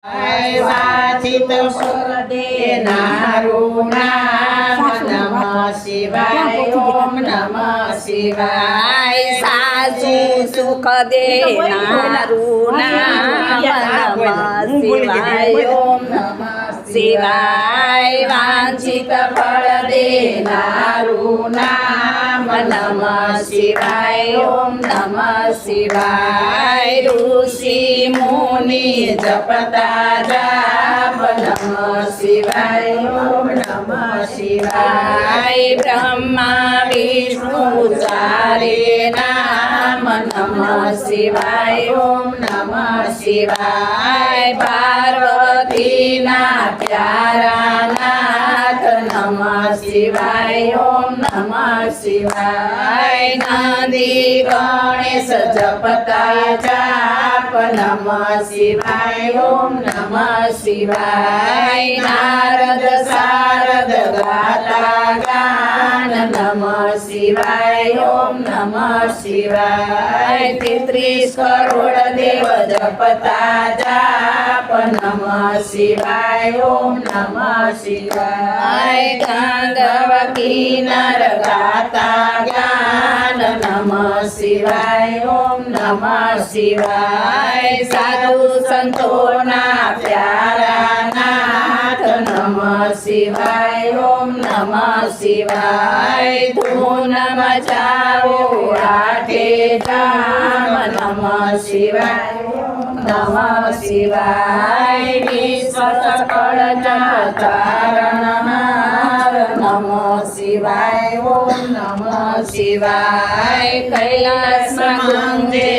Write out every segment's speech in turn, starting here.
વાચિત પર દેનારું નામ નમઃ શિવાય ઓમ નમઃ શિવાય સાચું સુખ દેનારું નામ નમઃ શિવાય ઓમ નમઃ શિવાય વાંછિત ફળ દેનારું નામ નમઃ શિવાય ઓમ નમઃ શિવાય ઋષિ મુનિ જપતા જાપ નમઃ શિવાય ઓમ નમઃ શિવાય બ્રહ્મા વિષ્ણુ ચારે નામ નમઃ શિવાય ઓમ નમઃ શિવાય પાર્વતીના પ્યારા નાથ નમઃ શિવાય ઓમ નમઃ શિવાય નંદી ગણેશ જપતા જાપ નમઃ શિવાય ઓમ નમઃ શિવાય નારદ સારદ ગાતા ગાન નમઃ શિવાય ઓમ નમઃ શિવાય 33 કરોડ દેવ જપતા જાપ નમઃ શિવાય ઓમ નમઃ શિવાય ગાંધર્વ નર ગાતા ગાન નમઃ શિવાય ઓમ નમઃ શિવાય સાધુ સંતોના પ્યારા નાથ નમઃ શિવાય ઓમ નમઃ શિવાય ધૂન મચાવો આઠે ધામ નમઃ શિવાય નમઃ શિવાય વિશ્વ સકળ તારણહાર નમઃ શિવાય ઓમ નમઃ શિવાય કૈલાસમાં ગુંજે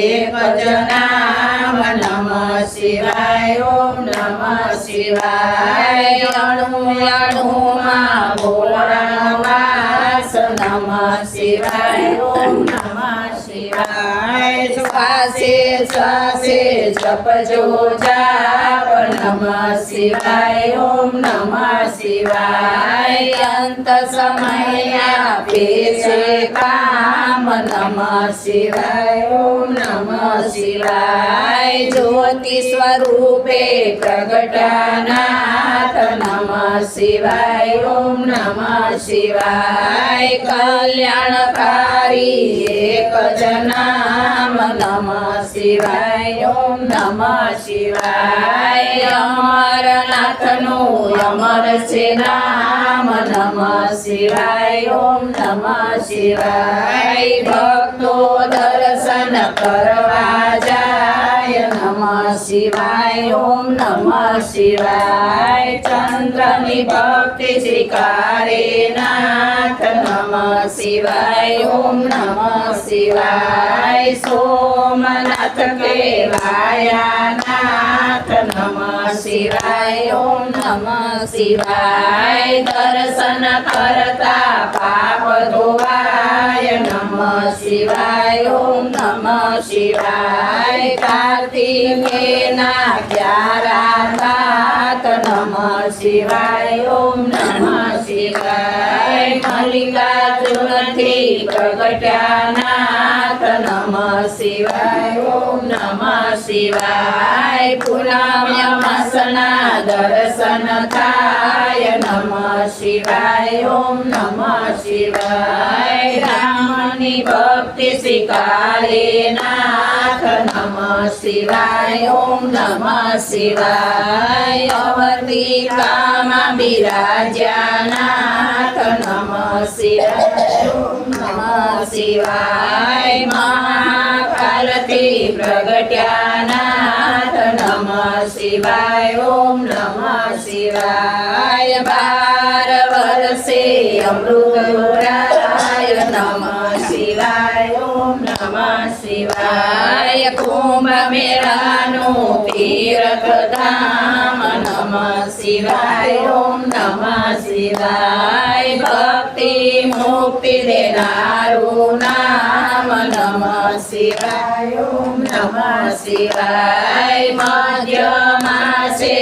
એક જ નામ નમઃ શિવાય ઓમ નમઃ શિવાય અણુ અણુમાં ભોળા વાસ નમઃ શિવાય ઓમ નમઃ શિવાય શ્વાસે શ્વાસે જપજો જાપ નમઃ શિવાય ઓમ નમઃ શિવાય અંત સમય આપે છે કામ નમઃ શિવાય ઓમ નમઃ શિવાય જ્યોતિ સ્વરૂપે પ્રગટાનાથ નમઃ શિવાય ઓમ નમઃ શિવાય કલ્યાણકારી એક જ નામ નમઃ શિવાય ઓમ નમઃ શિવાય અમરનાથનું અમર છે નામ નમઃ શિવાય ઓમ નમઃ શિવાય ભક્તો દર્શન કરવા જાય નમઃ શિવાય ઓમ નમઃ શિવાય ચંદ્રની ભક્તિ સ્વીકારે નાથ નમઃ શિવાય ઓમ નમઃ શિવાય સોમનાથ કેવાયા નાથ નમઃ શિવાય ઓમ નમઃ શિવાય દર્શન કરતા પાપ ધોવાય નમઃ શિવાય ઓમ નમઃ શિવાય કાર્તિકેયના પ્યારા નાથ નમઃ શિવાય ઓમ નમઃ શિવાય મલ્લિકાર્જુનથી પ્રગટ્યા નાથ નમઃ શિવાય ઓમ નમઃ શિવાય પૂનમ અમાસના દર્શન થાય નમઃ શિવાય ઓમ નમઃ શિવાય રામની ભક્તિ સ્વીકારે નાથ નમઃ શિવાય ઓમ નમઃ શિવાય અવંતિકામાં બિરાજ્યા નાથ નમઃ શિવાય ઓમ નમઃ શિવાય મહાકાલથી પ્રગટ્યા નાથ નમઃ શિવાય ઓમ નમઃ શિવાય 12 વર્ષે અમૃતરાય નમઃ શિવાય ઓમ નમઃ શિવાય કુંભ મેળાનું તીર્થધામ નમઃ શિવાય ઓમ નમઃ શિવાય ભક્તિ મુક્તિ દેનારું નામ નમઃ શિવાય ઓમ નમઃ શિવાય મધ્ય માસે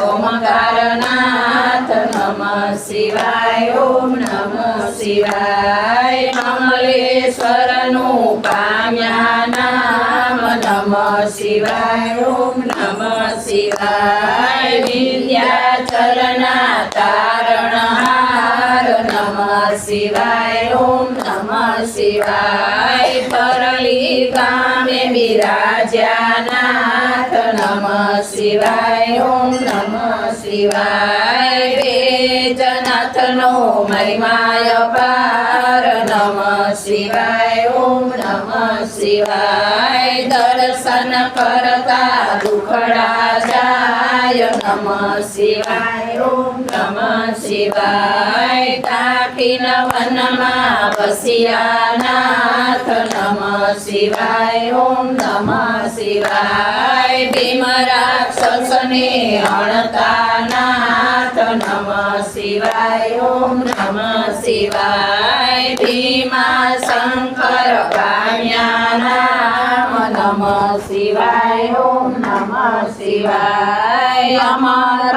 ઓમકારનાથ નમઃ શિવાય ઓમ નમઃ શિવાય કમલેશ્વરનું પામ્યા નામ નમઃ નમઃ શિવાય ઓમ નમઃ શિવાય વિંધ્યાચલના તારણહાર નમઃ શિવાય ઓમ નમઃ શિવાય પરલી ગામે બિરાજ્યા નાથ નમઃ શિવાય ઓમ નમઃ શિવાય વેજનાથનો મહિમાય પાર નમઃ શિવાય ઓમ નમઃ શિવાય દર્શન કરતા દુખડા જાય નમઃ શિવાય ઓમ નમઃ શિવાય તાકીન વનમાં વસ્યા નાથ નમઃ શિવાય ઓમ નમઃ શિવાય ભીમ રાક્ષસને હણતા નાથ નમઃ શિવાય ઓમ નમઃ શિવાય ભીમા શંકર પામ્યા નામ નમઃ શિવાય ઓમ નમઃ શિવાય અમર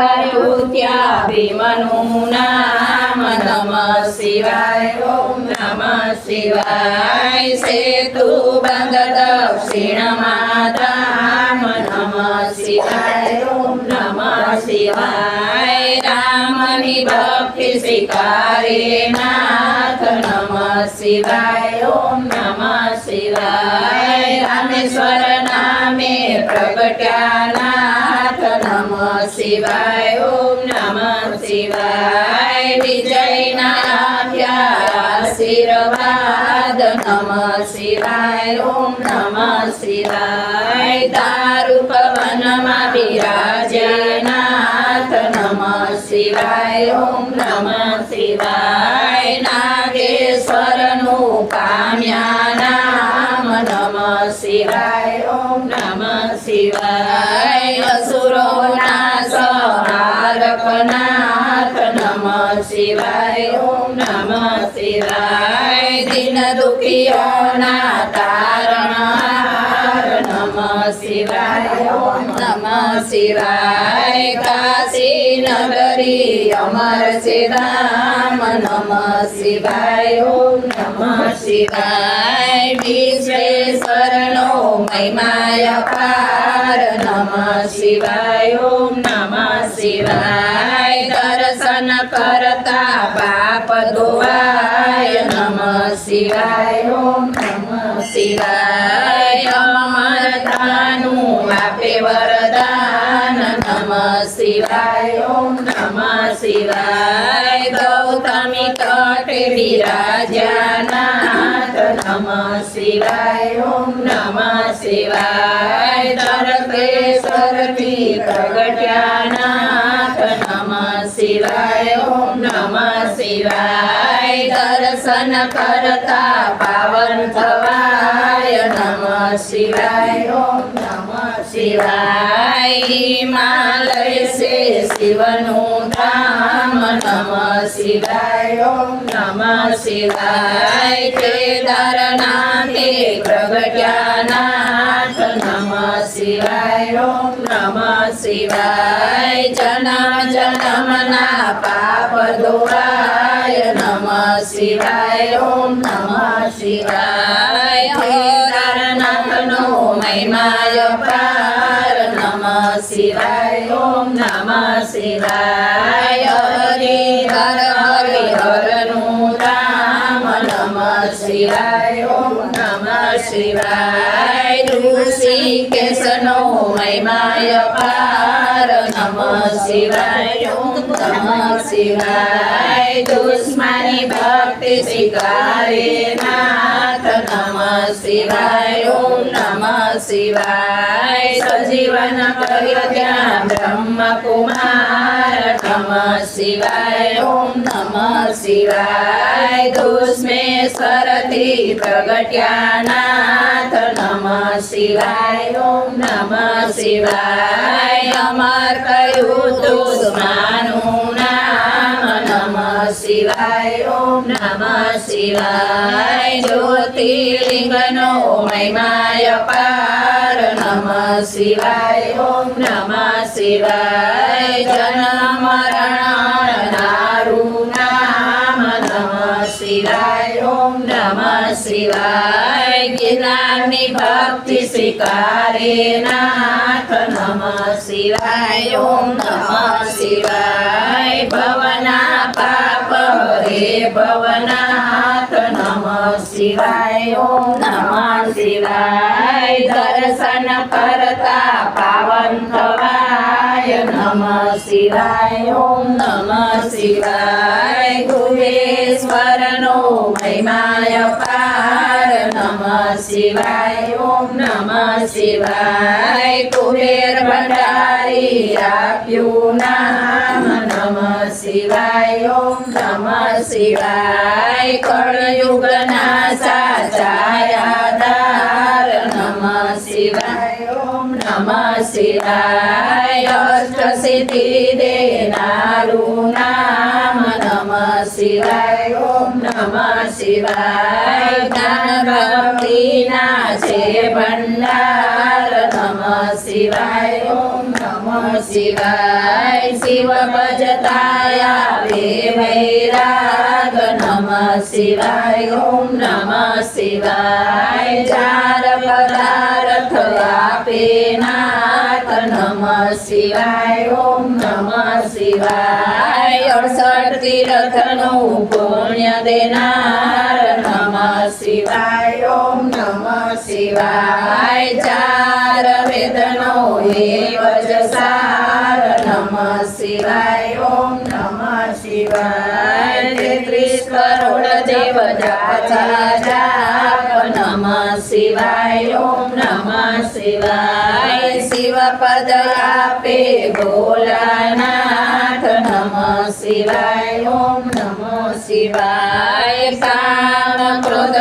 ત્યાં ભીમનું નામ નમઃ શિવાય ઓમ નમઃ શિવાય સેતુ બંધ દક્ષિણમાં ધામ નમઃ શિવાય ઓમ નમઃ શિવાય રામની ભક્તિ સ્વીકારે નાથ નમઃ શિવાય ઓમ નમઃ શિવાય રામેશ્વર નામે પ્રગટ્યા નાથ નમઃ શિવાય ઓમ નમઃ શિવાય વિજયના આપ્યા આશીર્વાદ નમઃ શિવાય ઓમ નમઃ શિવાય દારૂક વનમાં બિરાજે નાથ નમઃ શિવાય ઓમ નમઃ શિવાય નાગેશ્વરનું પામ્યા નામ નમઃ શિવાય ઓમ નમઃ શિવાય અસુરોના સંહારક નાથ નમઃ શિવાય ઓમ નમઃ શિવાય દિન દુખીઓના તારણહાર નમઃ શિવાય ઓમ નમઃ શિવાય કાશી નગરી અમર સિદ્ધામ નમઃ શિવાય ઓમ નમઃ શિવાય વિશ્વેશ્વરનો મહિમાય પાર નમઃ શિવાય ઓમ નમઃ શિવાય દર્શન કરતા પાપ ધોવાય નમઃ શિવાય ઓમ નમઃ શિવાય અમરતાનું આપે વરદાન નમઃ શિવાય ઓમ નમઃ શિવાય ગૌતમી તટે બિરાજ્યા નાથ નમઃ શિવાય ઓમ નમઃ શિવાય તરકેશ્વરથી પ્રગટ્યા નાથ નમઃ શિવાય ઓમ નમઃ શિવાય દર્શન કરતા પાવન થવાય નમઃ શિવાય ઓમ નમઃ શિવાય હિમાલય સે શિવનું ધામ નમઃ શિવાય ઓમ નમઃ શિવાય કેદારનાથે પ્રગટ્યા નાથ નમઃ શિવાય ઓમ નમઃ શિવાય જન્મ જન્મના પાપ ધોવાય નમઃ શિવાય ઓમ નમઃ શિવાય કેદારનાથનો મહિમાય પાર નમઃ શિવાય ઓમ નમઃ શિવાય હરિહર હરિહરનું ધામ નમઃ શિવાય ઓમ નમઃ શિવાય ઋષિકેશનો મહિમાય પાર નમઃ શિવાય ઓમ નમઃ શિવાય દુશ્મની ભક્તિ સ્વીકારે નાથ નમઃ શિવાય ઓમ નમઃ શિવાય સજીવન કર્યો ત્યાં બ્રહ્મ કુમાર નમઃ શિવાય ઓમ નમઃ શિવાય દુષ્મેશ્વરથી પ્રગટ્યા નાથ નમઃ શિવાય ઓમ નમઃ શિવાય અમર કયું દુશ્મનું નામ નમઃ શિવાય ઓમ નમઃ શિવાય જ્યોતિર્લિંગનો મહિમાય પાર નમઃ શિવાય ઓમ નમઃ શિવાય જન્મ મરણ નારું નામ નમઃ શિવાય ઓમ નમઃ શિવાય ગિરનારની ભક્તિ સ્વીકારે નાથ નમઃ શિવાય ઓમ નમઃ શિવાય ભવના પાપ હરે ભવનાથ નમઃ શિવાય ઓમ નમઃ શિવાય દર્શન કરતા પાવન થવાય નમઃ શિવાય ઓમ નમઃ શિવાય ગુહેશ્વરનો મહિમાય પાર નમઃ શિવાય ઓમ નમઃ શિવાય કુબેર ભંડારી આપ્યું નામ નમઃ શિવાય ઓમ નમઃ શિવાય કળયુગના સાચા આધાર નમઃ શિવાય ઓમ નમઃ શિવાય અષ્ટસિદ્ધિ દેનારું નામ નમઃ શિવાય ઓમ નમઃ શિવાય જ્ઞાન ભક્તિના છે ભંડાર નમઃ શિવાય ઓમ નમઃ શિવાય શિવ ભજતા આવે વૈરાગ નમઃ શિવાય ઓમ નમઃ શિવાય ચાર પદાર્થ આપે નાથ નમઃ શિવાય ઓમ નમઃ શિવાય 68 તીર્થનું પુણ્ય દેનાર નમઃ શિવાય ઓમ નમઃ શિવાય ચાર વેદનો એવ જ સાર નમઃ શિવાય ઓમ નમઃ શિવાય 33 કરોડ દેવ જાપ નમઃ શિવાય ઓમ નમઃ શિવાય શિવ પદ આપે ભોલાનાથ નમઃ શિવાય ઓમ નમઃ શિવાય કામ ક્રોધ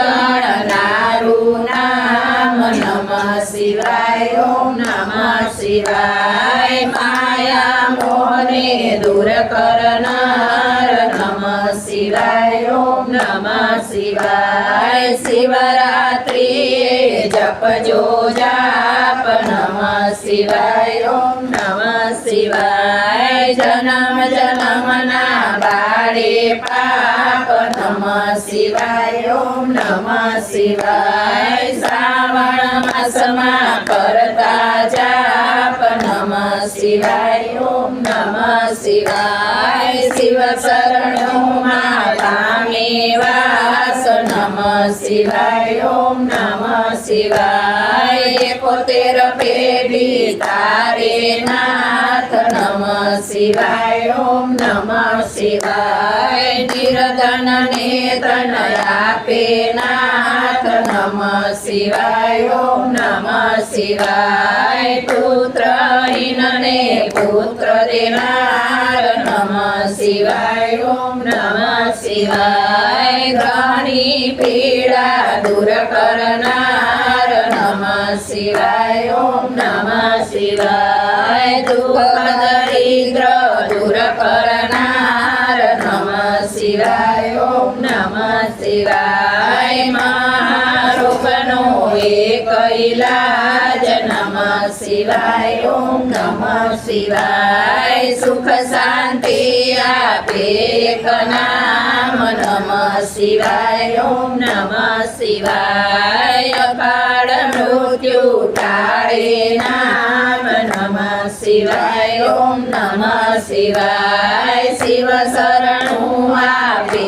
નારું નામ નમઃ શિવાય ઓમ નમઃ શિવાય માયા મોહને દૂર કરનાર નમઃ શિવાય ઓમ નમઃ શિવાય શિવરાત્રિએ જપજો જાપ નમઃ શિવાય ઓમ નમઃ શિવાય જન્મ જન્મના બાળે પાપ નમઃ શિવાય ઓમ નમઃ શિવાય શ્રાવણ માસમાં કરતા જાપ નમઃ શિવાય ઓમ નમઃ શિવાય શિવ શરણોમાં પામે વાસ નમઃ શિવાય ઓમ નમઃ શિવાય 71 પેઢી તારે નાથ નમઃ શિવાય ઓમ નમઃ શિવાય નિર્ધન ને ધન આપે નાથ નમઃ શિવાય ઓમ નમઃ શિવાય પુત્રહીન ને પુત્ર દેનાર નમઃ શિવાય ઓમ નમઃ શિવાય ઘણી પીડા દૂર કરનાર નમઃ શિવાય ઓમ નમઃ શિવાય દુઃખ દરિદ્ર દૂર કરનાર નમઃ શિવાય ઓમ નમઃ શિવાય મહારોગનો એક ઈલાજ નમઃ શિવાય ઓમ નમઃ શિવાય સુખ શાંતિ આપે એક નામ નમઃ શિવાય ઓમ નમઃ શિવાય અકાળ મૃત્યુ ટાળે નામ નમઃ શિવાય ઓમ નમઃ શિવાય શિવ શરણું આપે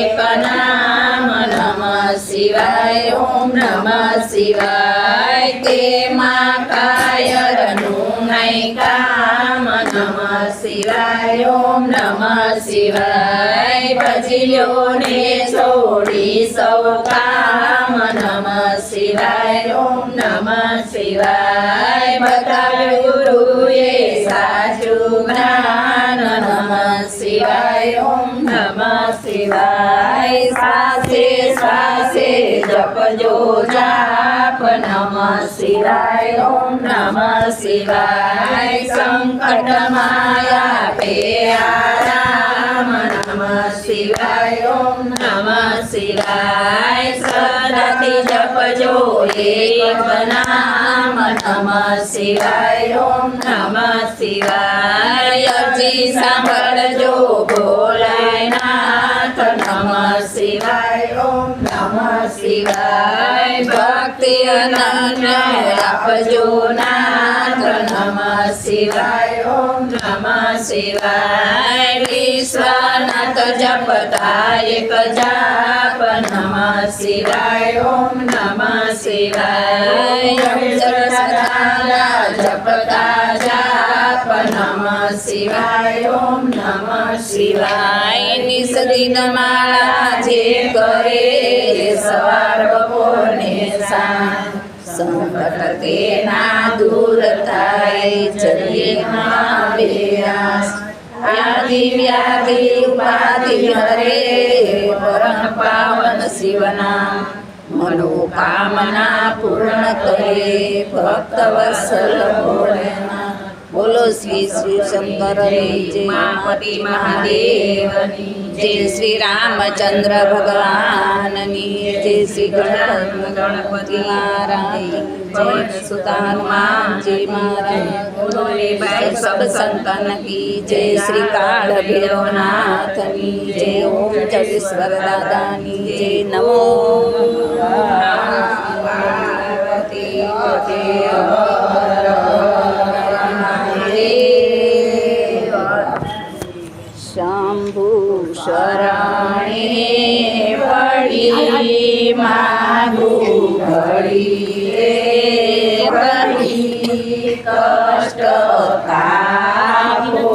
એક નામ નમઃ શિવાય ઓમ નમઃ શિવાય તેમાં કાયરનું નહીં કામ નમઃ શિવાય ઓમ નમઃ શિવાય ભજ્યોને છોડી સૌ કામ નમઃ શિવાય ઓમ નમઃ શિવાય બતાવ્યું ગુરુએ સાચું જ્ઞાન નમઃ શિવાય ઓમ નમઃ શિવાય શ્વાસે શ્વાસે જપજો જાપ નમઃ શિવાય ઓમ નમઃ શિવાય સંકટ માયા પે આરામ નમઃ શિવાય ઓમ નમઃ શિવાય સદાથી જપજો એક નામ નમઃ શિવાય ઓમ નમઃ શિવાય અરજી સાંભળજો ભોળાનાથ નમઃ શિવાય ઓમ નમઃ શિવાય ભક્તિ અનન્ય આપજો નાથ નમઃ શિવાય ઓમ નમઃ શિવાય વિશ્વનાથ જપતા એક જાપ નમઃ શિવાય ઓમ નમઃ શિવાય સદાલા જપતા જાપ નમઃ શિવાય ઓમ નમઃ શિવાય નિસદિન માળા જે કરે સવાર બપોરને સાંજ સંકટ તેના દૂર થાય ચલીએ મહાવ્યાસ આદિ વ્યાધિ ઉપાધિ હરે પરમ પાવન શિવનામ મનોકામના પૂર્ણ કરે ભક્ત વત્સલ ભોળેનાથ બોલો શ્રી શ્રી શંકરની જય માપતિ મહાદેવની જય શ્રી રામચંદ્ર ભગવાનની જય શ્રી ગણપતિ મહારાજ જય સુતા હનુમાનજી મહારાજ બોલે ભાઈ સબ સંતન કી જય શ્રી કાળ ભૈરવનાથની જય ઓમ જગેશ્વર દાદાની જય નમો પાર્વતી પતે શંભુ શરણે પડી માગુ ઘડી કષ્ટ કાપો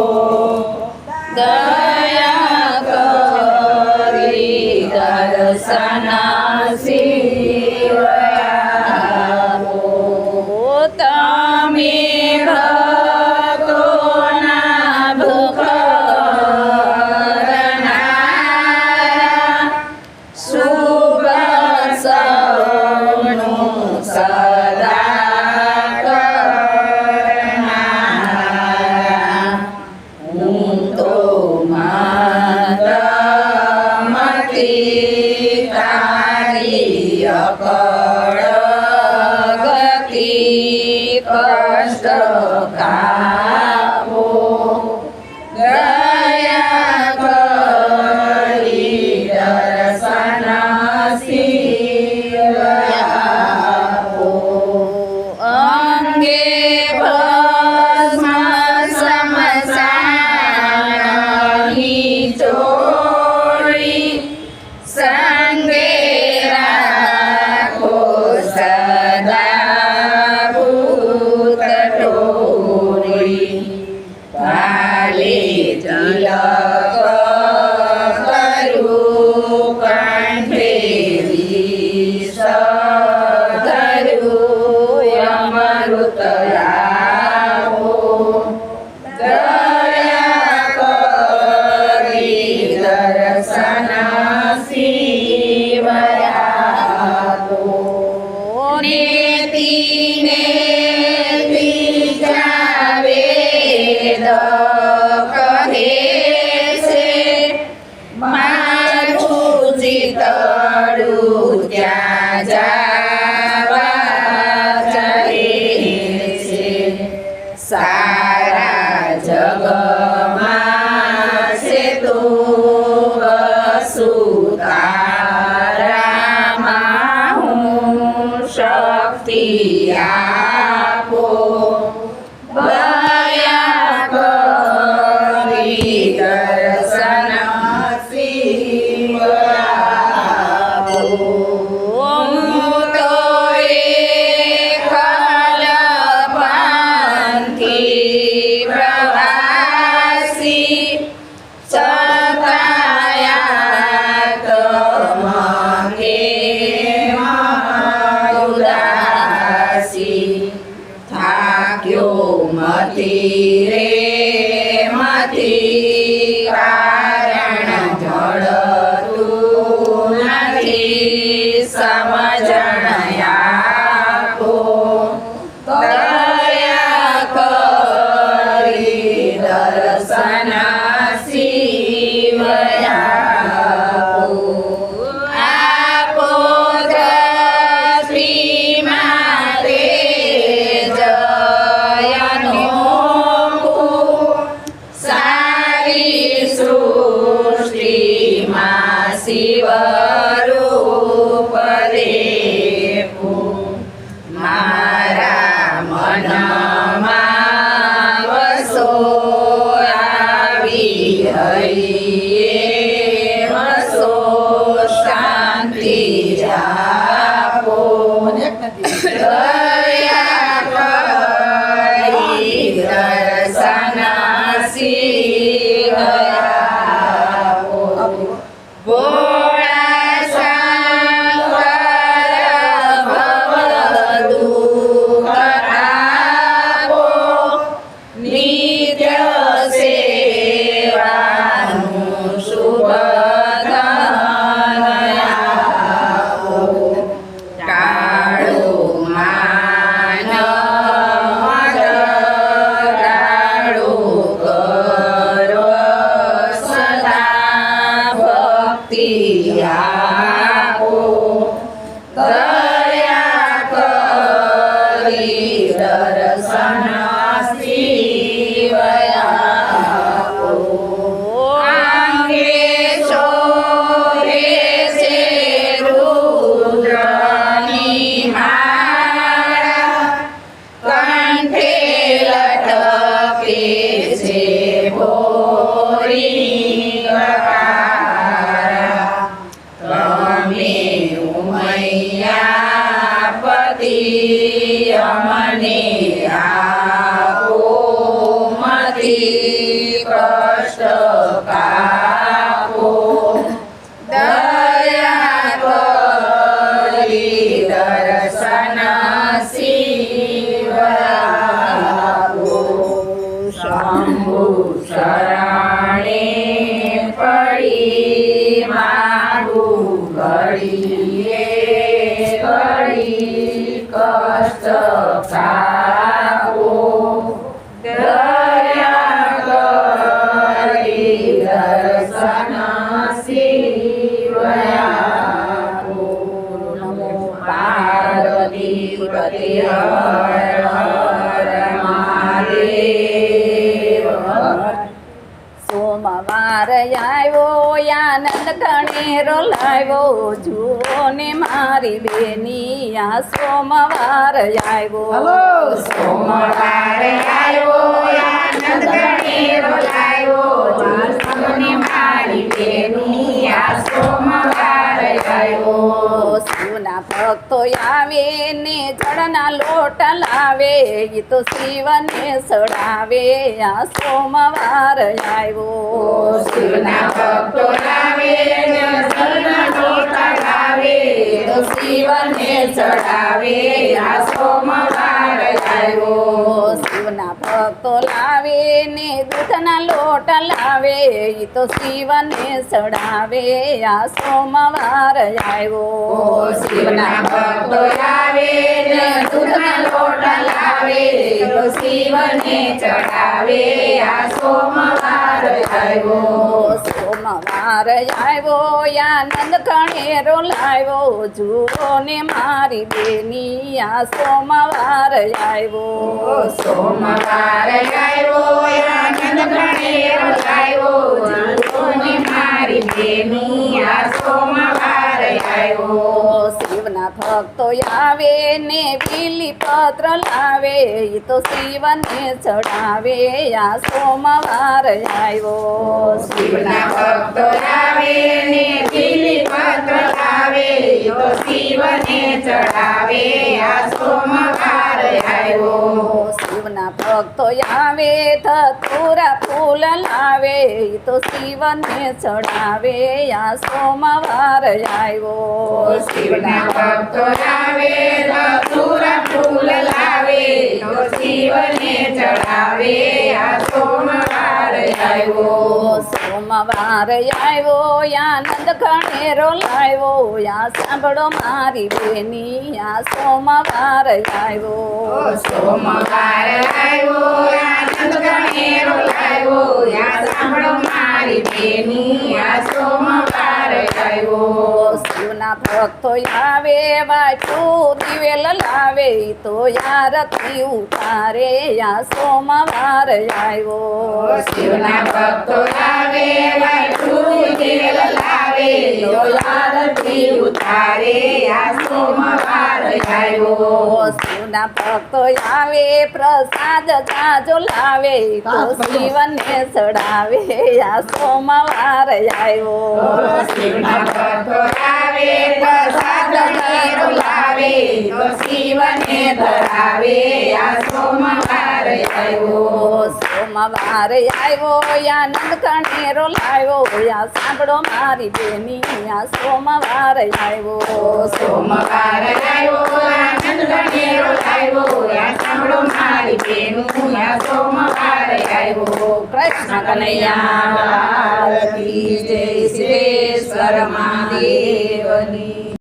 દયા કરી દર્શન શિવયાવો તમે ભક્તોના ભૂખ કષ્ટ કાપો દયા કરી દર્શન શિવયાવો અંગે ભસ્મ સમસાની ચોરી સંગે રાખો સદા સારા જગમાં છે તો વસુધારામાં હું શક્તિ આપો દયા કરી દર્શન શિવયાવો મતી રે મતી કારણ જડતું નથી સમજણ આપો દયા કરી દર્શન શિવયાવો આપો દ્રષ્ટિ મારે શિવ રૂપ દેવ શિવ આવો ભોળા શંકર ભવ દુઃખ આપો નિત્ય સેવાનું શુભ ધન આપો કાળું માન મદરાળું કરો સદા ભક્તિ આપો દયા કરી દર્શન શિવ આપો આંગે ચોરે છે રુદ્રની માળા કંઠે લટકે છે ભોરી કકારા તમે ઉમૈયા પતિ અમને આપો મતી કષ્ટ કાપો દયા કરી દર્શન શિવ આપો શંભુ શરણે પડી માગું ઘડીએ ઘડી કષ્ટ કાપો દયા કરી દર્શન શિવ આપો નમો પાર્વતી પતે હર હર મહાદેવ સોમવાર આવ્યો આનંદ કણેરો લાવ્યો જુઓ ને મારી બેની આ સોમવાર આવ્યો સોમવાર આવ્યો આનંદ ગણેરો લાવ્યો તમને મારી બેની આ સોમવાર આવ્યો શિવના ભક્તો આવે ને જળના લોટ લાવે ઈ તો શિવને ચડાવે આ સોમવાર આવ્યો શિવના ભક્તો લાવે ને જળના લોટા લાવે તો શિવને ચડાવે આ સોમવાર આવ્યો શિવના ભક્તો લાવે ને દૂધના લોટ લાવે ઈ તો શિવને ચડાવે આ સોમવાર આવ્યો શિવના ભક્તો લાવે ને દૂધના લોટા લાવે તો શિવને ચડાવે આ સોમવાર આવ્યો સોમવાર આવ્યો આનંદ કણેરો લાવ્યો જુઓ ને મારી બેની આ સોમવાર આવ્યો સોમવાર આવ્યો આનંદ ગણેરો લાવ્યો જુઓને મારી બેની આ સોમવાર આવ્યો શિવના ભક્તો આવે ને બીલી પત્ર લાવે ઈ તો શિવને ચડાવે આ સોમવાર આવ્યો શિવના ભક્તો લાવે ને બીલી પત્ર લાવે તો શિવને ચડાવે આ સોમવાર આવ્યો શિવના ભક્તો આવે ધતુરા ફૂલ લાવે ઈ તો શિવને ચડાવે આ સોમવાર આવ્યો શિવના ભક્તો લાવે ધતુરા ફૂલ લાવે તો શિવને ચડાવે આ સોમવાર આવ્યો સોમવાર આવ્યો આનંદ કણેરો લાવ્યો આ સાંભળો મારી બેની આ સોમવાર આવ્યો સોમવાર આવ્યો આનંદ ગણેરો લાવ્યો આ સાંભળો મારી બેની આ સોમવાર આવ્યો શિવના ભક્તો આવે વાટું દિવેલ લાવે તો આરતી ઉતારે આ સોમવાર આવ્યો શિવના ભક્તો લાવે વાટું દિવેલ લાવે તો આરતી ઉતારે આ સોમવાર આવ્યો શિવના ભક્તો આવે પ્રસાદ જાજો લાવે તો શિવને ચડાવે આ સોમવાર આવ્યો શિવના ભક્તો લાવે પ્રસાદ ઘેરો લાવે તો શિવને ધરાવે આ સોમવાર આવ્યો સોમવારે આવ્યો આનંદ કણેરો લાવ્યો આ સાંભળો મારી બેની આ સોમવારે આવ્યો સોમવાર આવ્યો આનંદ ગણેરો લાવ્યો આ સાંભળો મારી બેનું આ સોમવાર આવ્યો કૃષ્ણ કનૈયા કી જય સિદ્ધેશ્વર મહાદેવની